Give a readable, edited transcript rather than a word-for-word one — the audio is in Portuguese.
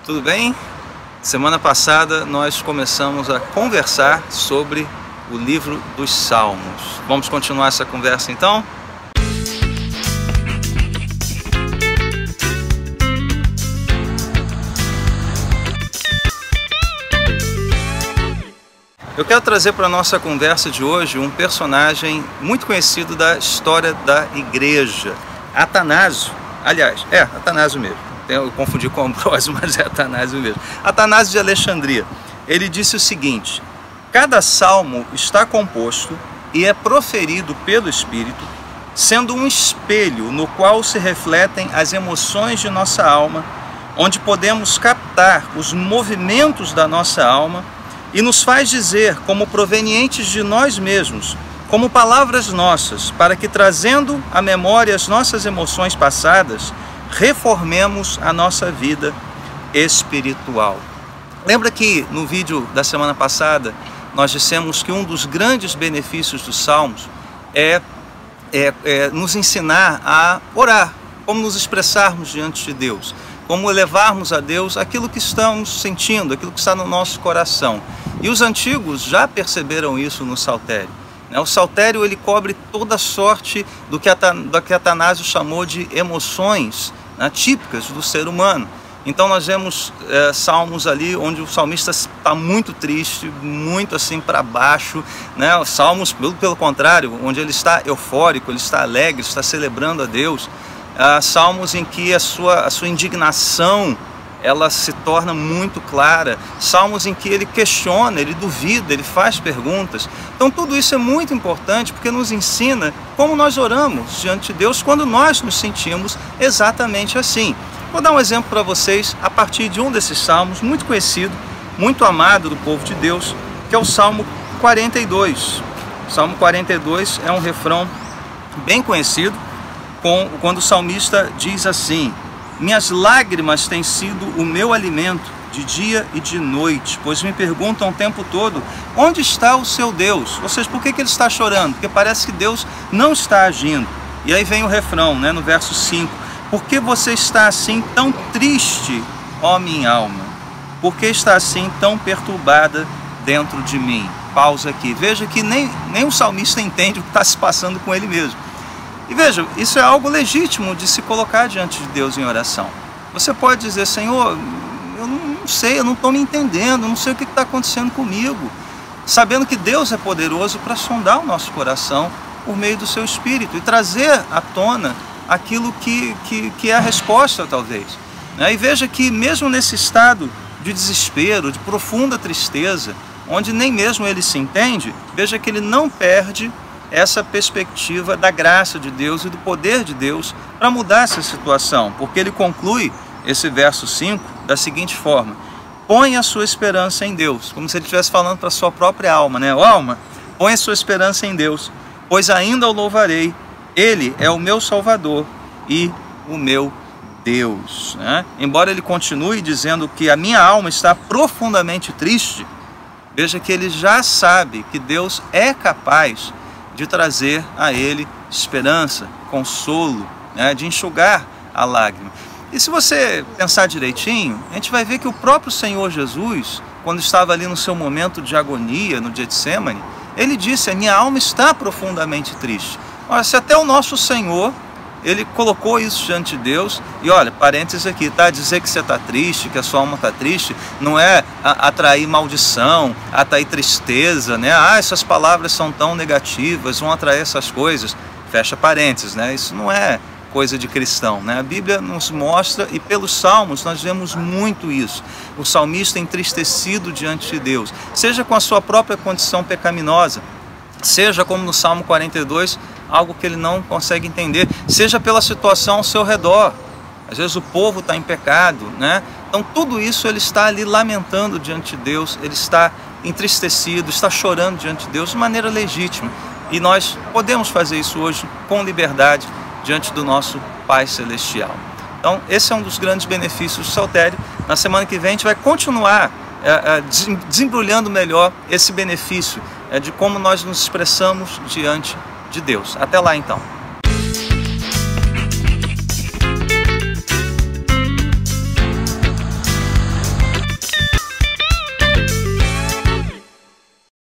Tudo bem? Semana passada nós começamos a conversar sobre o livro dos Salmos. Vamos continuar essa conversa então? Eu quero trazer para a nossa conversa de hoje um personagem muito conhecido da história da igreja, Atanásio. Aliás, Atanásio mesmo. Eu confundi com Ambrósio, mas é Atanásio mesmo. Atanásio de Alexandria. Ele disse o seguinte: cada salmo está composto e é proferido pelo Espírito, sendo um espelho no qual se refletem as emoções de nossa alma, onde podemos captar os movimentos da nossa alma e nos faz dizer, como provenientes de nós mesmos, como palavras nossas, para que, trazendo à memória as nossas emoções passadas, reformemos a nossa vida espiritual. Lembra que no vídeo da semana passada nós dissemos que um dos grandes benefícios dos Salmos é nos ensinar a orar, como nos expressarmos diante de Deus, como elevarmos a Deus aquilo que estamos sentindo, aquilo que está no nosso coração. E os antigos já perceberam isso no Saltério. O Saltério ele cobre toda sorte do que Atanásio chamou de emoções, né, típicas do ser humano. Então nós vemos salmos ali onde o salmista está muito triste, muito assim para baixo, né? Salmos pelo contrário, onde ele está eufórico, ele está alegre, está celebrando a Deus. Salmos em que a sua indignação ela se torna muito clara, salmos em que ele questiona, ele duvida, ele faz perguntas. Então tudo isso é muito importante porque nos ensina como nós oramos diante de Deus quando nós nos sentimos exatamente assim. Vou dar um exemplo para vocês a partir de um desses salmos muito conhecido, muito amado do povo de Deus, que é o Salmo 42. O Salmo 42 é um refrão bem conhecido, quando o salmista diz assim: minhas lágrimas têm sido o meu alimento de dia e de noite, pois me perguntam o tempo todo, onde está o seu Deus? Ou seja, por que ele está chorando? Porque parece que Deus não está agindo. E aí vem o refrão, né, no verso 5, por que você está assim tão triste, ó minha alma? Por que está assim tão perturbada dentro de mim? Pausa aqui, veja que nem o salmista entende o que está se passando com ele mesmo. E veja, isso é algo legítimo de se colocar diante de Deus em oração. Você pode dizer: Senhor, eu não sei, eu não estou me entendendo, eu não sei o que está acontecendo comigo. Sabendo que Deus é poderoso para sondar o nosso coração por meio do seu Espírito e trazer à tona aquilo que é a resposta, talvez. E veja que mesmo nesse estado de desespero, de profunda tristeza, onde nem mesmo ele se entende, veja que ele não perde essa perspectiva da graça de Deus e do poder de Deus para mudar essa situação, porque ele conclui esse verso 5 da seguinte forma: põe a sua esperança em Deus, como se ele estivesse falando para a sua própria alma, né? Ó, alma, põe a sua esperança em Deus, pois ainda o louvarei, ele é o meu Salvador e o meu Deus, né? Embora ele continue dizendo que a minha alma está profundamente triste, veja que ele já sabe que Deus é capaz de trazer a ele esperança, consolo, né, de enxugar a lágrima. E se você pensar direitinho, a gente vai ver que o próprio Senhor Jesus, quando estava ali no seu momento de agonia, no Getsemane, ele disse: a minha alma está profundamente triste. Olha, se até o nosso Senhor, ele colocou isso diante de Deus, e olha, parênteses aqui, tá? Dizer que você está triste, que a sua alma está triste, não é atrair maldição, atrair tristeza, né? Essas palavras são tão negativas, vão atrair essas coisas. Fecha parênteses, né? Isso não é coisa de cristão, né? A Bíblia nos mostra, e pelos salmos nós vemos muito isso. O salmista entristecido diante de Deus, seja com a sua própria condição pecaminosa, seja como no Salmo 42, algo que ele não consegue entender, seja pela situação ao seu redor. Às vezes o povo está em pecado, né? Então tudo isso ele está ali lamentando diante de Deus, ele está entristecido, está chorando diante de Deus de maneira legítima. E nós podemos fazer isso hoje com liberdade diante do nosso Pai Celestial. Então esse é um dos grandes benefícios do Saltério. Na semana que vem a gente vai continuar desembrulhando melhor esse benefício de como nós nos expressamos diante de Deus. Até lá então.